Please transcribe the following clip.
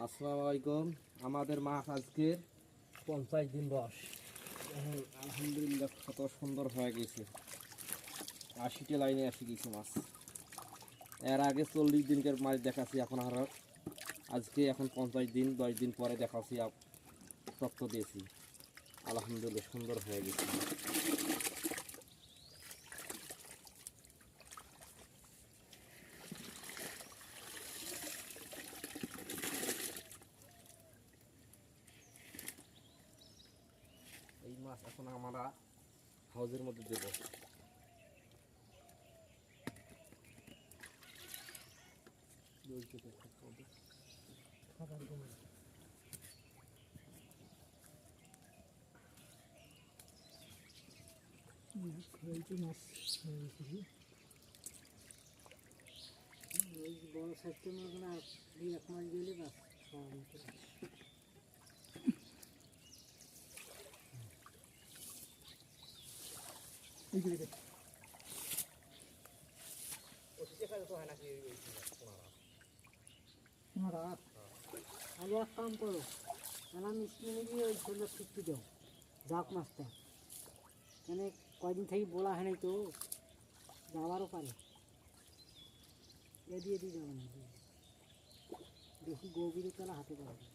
আসসালামু আলাইকুম। আমাদের মাছ আজকে 50 দিন বয়স। আলহামদুলিল্লাহ কত সুন্দর হয়ে গেছে। 80টা লাইনে এসে গেছে মাছ। এর আগে 40 দিনকার মাছ দেখাচ্ছি, এখন আজকে 50 দিন 10 দিন পরে দেখাচ্ছি, তথ্য দিয়েছি। আলহামদুলিল্লাহ সুন্দর হয়ে গেছে। এই মাছ এখন আমরা হাউজের মধ্যে দেব। বড় সাইজটা মনে হয় আর 2-1 মাস গেলে বাস আগে এক কাম করো, আমার স্কিনে গিয়ে ওই ছোটো চুক্তি দাও যাক মাছটা, কেন কয়দিন থেকে বলা হয় নাই তো, যাওয়ারও পারে এ দিয়ে যাবে না, বেশি গভীরে তাহলে হাতে পারবে।